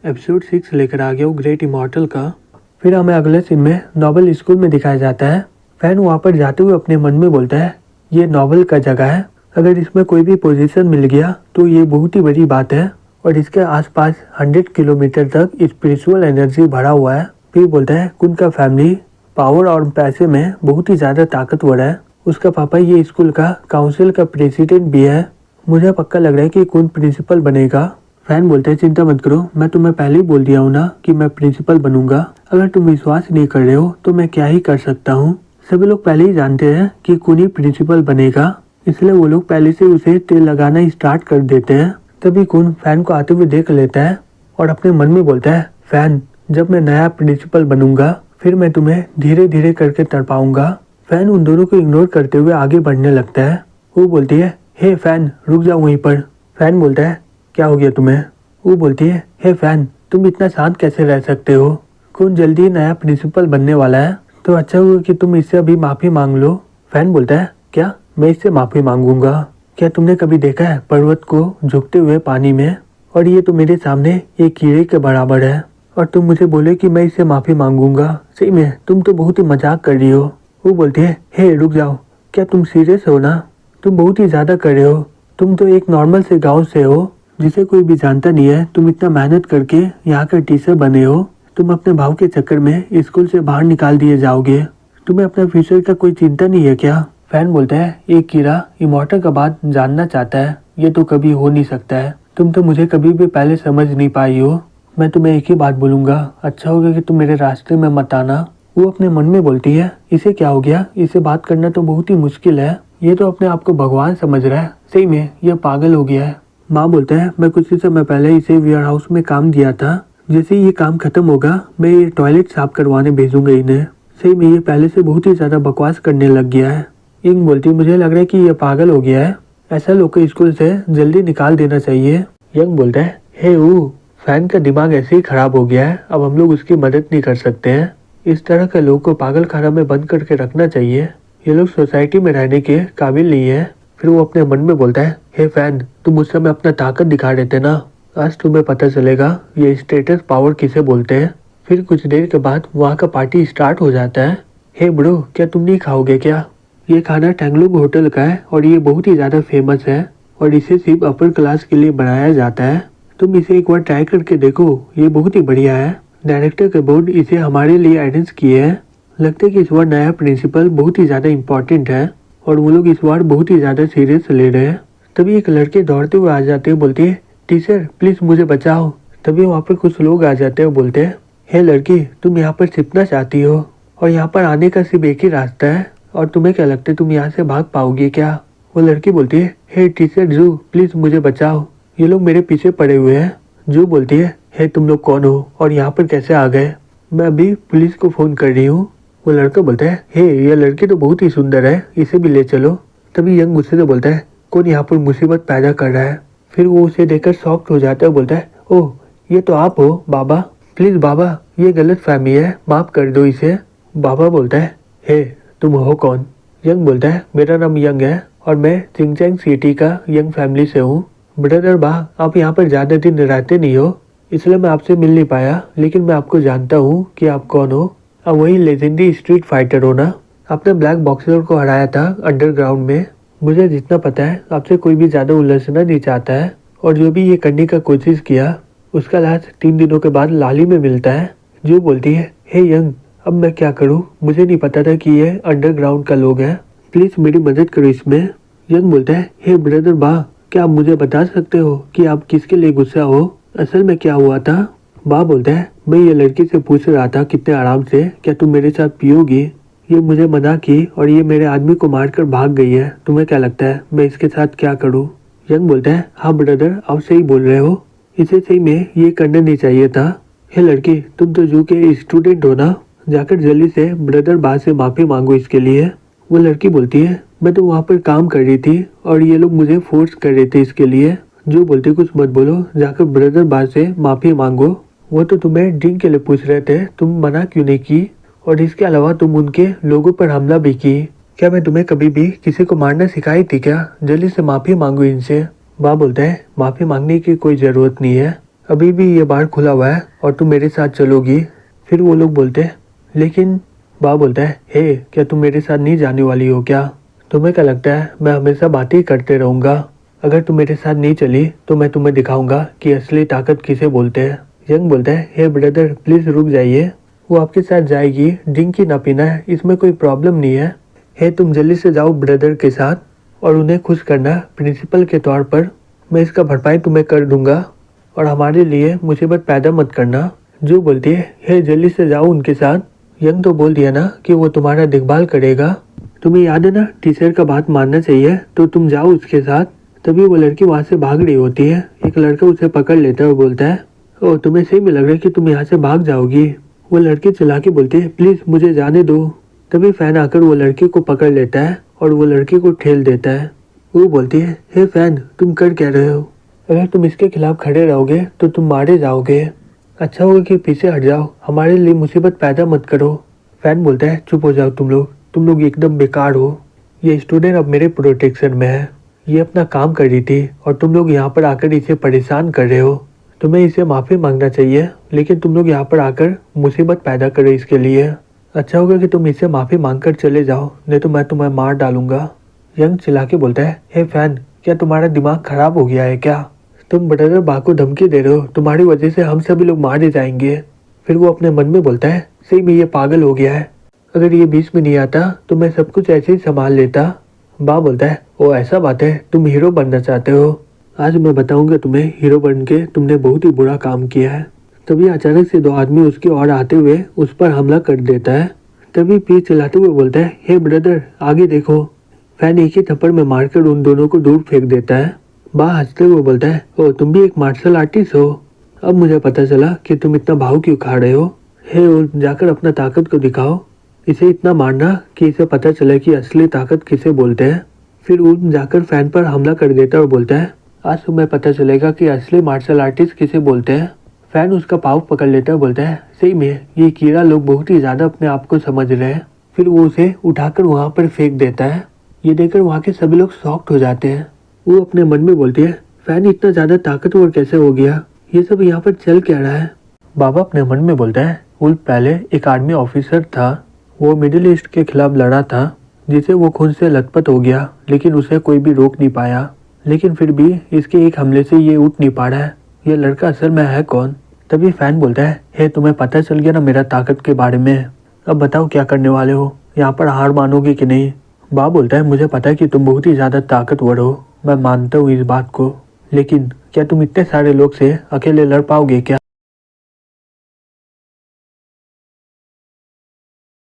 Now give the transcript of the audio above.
Episode 6 लेकर आ गया हूँ ग्रेट इमॉर्टल का। फिर हमें अगले सीन में नोबल स्कूल में दिखाया जाता है। फैन वहाँ पर जाते हुए अपने मन में बोलता है ये नोबल का जगह है, अगर इसमें कोई भी पोजीशन मिल गया तो ये बहुत ही बड़ी बात है और इसके आसपास 100 किलोमीटर तक स्पिरिचुअल एनर्जी भरा हुआ है। फिर बोलता है उनका फैमिली पावर और पैसे में बहुत ही ज़्यादा ताकतवर है, उसका पापा ये स्कूल का काउंसिल का प्रेसिडेंट भी है, मुझे पक्का लग रहा है कि कौन प्रिंसिपल बनेगा। फैन बोलते हैं चिंता मत करो, मैं तुम्हें पहले ही बोल दिया हूँ ना कि मैं प्रिंसिपल बनूंगा, अगर तुम विश्वास नहीं कर रहे हो तो मैं क्या ही कर सकता हूँ। सभी लोग पहले ही जानते हैं कि कौन ही प्रिंसिपल बनेगा, इसलिए वो लोग पहले से उसे तेल लगाना स्टार्ट कर देते हैं। तभी कौन फैन को आते हुए देख लेता है और अपने मन में बोलता है फैन जब मैं नया प्रिंसिपल बनूंगा फिर मैं तुम्हें धीरे धीरे करके तड़पाऊंगा। फैन उन दोनों को इग्नोर करते हुए आगे बढ़ने लगता है। वो बोलती है हे फैन रुक जाओ वहीं पर। फैन बोलता है क्या हो गया तुम्हें। वो बोलती है हे फैन तुम इतना शांत कैसे रह सकते हो, कौन जल्दी नया प्रिंसिपल बनने वाला है, तो अच्छा हुआ कि तुम इससे अभी माफी मांग लो। फैन बोलता है क्या मैं इससे माफी मांगूंगा, क्या तुमने कभी देखा है पर्वत को झुकते हुए पानी में, और ये तो मेरे सामने एक कीड़े के बराबर है और तुम मुझे बोले कि मैं इससे माफी मांगूंगा, सही में तुम तो बहुत ही मजाक कर रही हो। वो बोलती है हे रुक जाओ, क्या तुम सीरियस हो ना, तुम बहुत ही ज्यादा कर रहे हो, तुम तो एक नॉर्मल से गांव से हो जिसे कोई भी जानता नहीं है, तुम इतना मेहनत करके यहाँ का टीचर बने हो, तुम अपने भाव के चक्कर में स्कूल से बाहर निकाल दिए जाओगे, तुम्हें अपने फ्यूचर का कोई चिंता नहीं है क्या। फैन बोलता है एक कीड़ा इमॉर्टल का बात जानना चाहता है, ये तो कभी हो नहीं सकता है, तुम तो मुझे कभी भी पहले समझ नहीं पाई हो, मैं तुम्हें एक ही बात बोलूंगा, अच्छा होगा कि तुम मेरे रास्ते में मत आना। वो अपने मन में बोलती है इसे क्या हो गया, इसे बात करना तो बहुत ही मुश्किल है, ये तो अपने आप को भगवान समझ रहा है, सही में यह पागल हो गया है। माँ बोलता है मैं कुछ ही समय पहले इसे वेयर हाउस में काम दिया था, जैसे ये काम खत्म होगा मैं ये टॉयलेट साफ करवाने भेजूंगा इन्हें, सही में ये पहले से बहुत ही ज्यादा बकवास करने लग गया है। इंग बोलती है मुझे लग रहा है कि ये पागल हो गया है, ऐसा लोग को स्कूल से जल्दी निकाल देना चाहिए। यंग बोलता है हे फैन का दिमाग ऐसे ही खराब हो गया है, अब हम लोग उसकी मदद नहीं कर सकते हैं, इस तरह के लोग को पागल खाना में बंद करके रखना चाहिए, ये लोग सोसाइटी में रहने के काबिल नहीं है। फिर वो अपने मन में बोलता है हे फैन तुम उस समय अपना ताकत दिखा रहे थे ना, आज तुम्हें पता चलेगा ये स्टेटस पावर किसे बोलते हैं। फिर कुछ देर के बाद वहाँ का पार्टी स्टार्ट हो जाता है। हे ब्रो क्या तुम नहीं खाओगे क्या, ये खाना टैंगलुंग होटल का है और ये बहुत ही ज्यादा फेमस है और इसे सिर्फ अपर क्लास के लिए बनाया जाता है, तुम इसे एक बार ट्राई करके देखो, ये बहुत ही बढ़िया है, डायरेक्टर के बोर्ड इसे हमारे लिए अरेंज किए हैं, लगता है कि इस बार नया प्रिंसिपल बहुत ही ज्यादा इम्पोर्टेंट है और वो लोग इस बार बहुत ही ज्यादा सीरियस ले रहे हैं। तभी एक लड़के दौड़ते हुए आ जाते हैं, बोलती है टीचर प्लीज मुझे बचाओ। तभी वहाँ पर कुछ लोग आ जाते हैं, बोलते हैं हे लड़की तुम यहाँ पर छिपना चाहती हो और यहाँ पर आने का सिर्फ एक ही रास्ता है और तुम्हें क्या लगता है तुम यहाँ से भाग पाओगी क्या। वो लड़की बोलती है हे टीचर जू प्लीज मुझे बचाओ, ये लोग मेरे पीछे पड़े हुए हैं। जू बोलती है हे तुम लोग कौन हो और यहाँ पर कैसे आ गए, मैं अभी पुलिस को फोन कर रही हूँ। वो लड़का बोलता है हे ये लड़की तो बहुत ही सुंदर है, इसे भी ले चलो। तभी यंग गुस्से से बोलता है कौन यहाँ पर मुसीबत पैदा कर रहा है। फिर वो उसे देखकर शॉक्ड हो जाता है, बोलता है ओह ये तो आप हो बाबा, प्लीज बाबा ये गलत फहमी है, माफ कर दो इसे। बाबा बोलता है हे तुम हो कौन। यंग बोलता है मेरा नाम यंग है और मैं चिंगचैंग सिटी का यंग फैमिली से हूँ। ब्रदर बा आप यहाँ पर ज्यादा दिन रहते नहीं हो इसलिए मैं आपसे मिल नहीं पाया, लेकिन मैं आपको जानता हूँ कि आप कौन हो, अब वही लेजेंडरी स्ट्रीट फाइटर हो ना, आपने ब्लैक बॉक्सर को हराया था अंडरग्राउंड में, मुझे जितना पता है आपसे कोई भी ज्यादा उलझना नहीं चाहता है और जो भी ये करने का कोशिश किया उसका लाश 3 दिनों के बाद लाली में मिलता है। जो बोलती है हे यंग अब मैं क्या करूँ, मुझे नहीं पता था कि ये अंडरग्राउंड का लोग है, प्लीज मेरी मदद करो इसमें। यंग बोलता है हे ब्रदर बा क्या आप मुझे बता सकते हो कि आप किसके लिए गुस्सा हो, असल में क्या हुआ था। बा बोलता है मैं ये लड़की से पूछ रहा था कितने आराम से, क्या तुम मेरे साथ पियोगी, ये मुझे मना की और ये मेरे आदमी को मारकर भाग गई है, तुम्हें क्या लगता है मैं इसके साथ क्या करूँ। यंग बोलता है हाँ ब्रदर आप सही बोल रहे हो, इसे सही में ये करना नहीं चाहिए था। हे लड़की तुम तो जू के स्टूडेंट हो ना, जाकर जल्दी से ब्रदर बा से माफी मांगो इसके लिए। वो लड़की बोलती है मैं तो वहाँ पर काम कर रही थी और ये लोग मुझे फोर्स कर रहे थे इसके लिए। जो बोलती कुछ मत बोलो, जाकर ब्रदर बा से माफी मांगो, वो तो तुम्हें ड्रिंक के लिए पूछ रहे थे, तुम मना क्यों नहीं की, और इसके अलावा तुम उनके लोगों पर हमला भी की, क्या मैं तुम्हें कभी भी किसी को मारना सिखाई थी क्या, जल्दी से माफी मांगो इनसे। बा बोलता है माफी मांगने की कोई जरूरत नहीं है, अभी भी ये बार खुला हुआ है और तुम मेरे साथ चलोगी। फिर वो लोग बोलते हैं लेकिन बा बोलता है हे क्या तुम मेरे साथ नहीं जाने वाली हो क्या? तुम्हें क्या लगता है मैं हमेशा बातें करते रहूंगा? अगर तुम मेरे साथ नहीं चली तो मैं तुम्हें दिखाऊंगा कि असली ताकत किसे बोलते हैं। यंग बोलता है हे ब्रदर प्लीज रुक जाइए, वो आपके साथ जाएगी, ड्रिंक ही ना पीना है, इसमें कोई प्रॉब्लम नहीं है। हे तुम जल्दी से जाओ ब्रदर के साथ और उन्हें खुश करना प्रिंसिपल के तौर पर। मैं इसका भरपाई तुम्हें कर दूंगा और हमारे लिए मुसीबत पैदा मत करना। जो बोलती है हे जल्दी से जाओ उनके साथ। यंग तो बोल दिया ना कि वो तुम्हारा देखभाल करेगा। तुम्हें याद है ना टीचर का बात मानना चाहिए, तो तुम जाओ उसके साथ। तभी वो लड़की वहाँ से भाग रही होती है। एक लड़का उसे पकड़ लेता है और बोलता है ओ तुम्हें सही में लग रहा है कि तुम यहाँ से भाग जाओगी। वो लड़की चिल्ला के बोलती है प्लीज मुझे जाने दो। तभी फैन आकर वो लड़की को पकड़ लेता है और वो लड़की को ठेल देता है। वो बोलती है हे फैन तुम कर क्या रहे हो? अगर तुम इसके खिलाफ खड़े रहोगे तो तुम मारे जाओगे। अच्छा होगा कि पीछे हट जाओ, हमारे लिए मुसीबत पैदा मत करो। फैन बोलता है चुप हो जाओ तुम लोग एकदम बेकार हो। ये स्टूडेंट अब मेरे प्रोटेक्शन में है, ये अपना काम कर रही थी और तुम लोग यहाँ पर आकर इसे परेशान कर रहे हो। तुम्हें इसे माफ़ी मांगना चाहिए लेकिन तुम लोग यहाँ पर आकर मुसीबत पैदा कर रहे हो इसके लिए। अच्छा होगा कि तुम इससे माफ़ी मांगकर चले जाओ, नहीं तो मैं तुम्हें मार डालूंगा। यंग चिल्ला के बोलता है हे फैन क्या तुम्हारा दिमाग खराब हो गया है क्या? तुम ब्रदर बा को धमकी दे रहे हो, तुम्हारी वजह से हम सभी लोग मारे जाएंगे। फिर वो अपने मन में बोलता है सही में ये पागल हो गया है, अगर ये बीच में नहीं आता तो मैं सब कुछ ऐसे ही संभाल लेता। बा बोलता है ओ ऐसा बात है, तुम हीरो बनना चाहते हो? आज मैं बताऊंगा तुम्हें हीरो बन के तुमने बहुत ही बुरा काम किया है। तभी अचानक से दो आदमी उसकी ओर आते हुए उस पर हमला कर देता है। तभी पीठ चलाते हुए बोलता है हे ब्रदर आगे देखो। फैन एक ही थप्पड़ में मारकर उन दोनों को दूर फेंक देता है। बा हंसते हुए बोलता है ओ तुम भी एक मार्शल आर्टिस्ट हो, अब मुझे पता चला कि तुम इतना भाव क्यों खा रहे हो। हे उल्फ जाकर अपना ताकत को दिखाओ, इसे इतना मारना कि इसे पता चले कि असली ताकत किसे बोलते हैं। फिर उल्फ जाकर फैन पर हमला कर देता है और बोलता है आज तुम्हें पता चलेगा कि असली मार्शल आर्टिस्ट किसे बोलते हैं। फैन उसका पाँव पकड़ लेता है, बोलता है सही में ये कीड़ा लोग बहुत ही ज्यादा अपने आप को समझ रहे हैं। फिर वो उसे उठाकर वहाँ पर फेंक देता है। ये देखकर वहाँ के सभी लोग शॉक्ड हो जाते हैं। वो अपने मन में बोलती है फैन इतना ज्यादा ताकतवर कैसे हो गया, ये सब यहाँ पर चल क्या रहा है? बाबा अपने मन में बोलता है उल्फ पहले एक आर्मी ऑफिसर था, वो मिडिल ईस्ट के खिलाफ लड़ा था जिसे वो खून से लथपथ हो गया, लेकिन उसे कोई भी रोक नहीं पाया। लेकिन फिर भी इसके एक हमले से ये उठ नहीं पा रहा है। ये लड़का असल में है कौन? तभी फैन बोलता है हे तुम्हें पता चल गया ना मेरा ताकत के बारे में, अब बताओ क्या करने वाले हो, यहाँ पर हार मानोगे कि नहीं? बा बोलता है मुझे पता है कि तुम बहुत ही ज्यादा ताकतवर हो, मैं मानता हूँ इस बात को, लेकिन क्या तुम इतने सारे लोग से अकेले लड़ पाओगे क्या?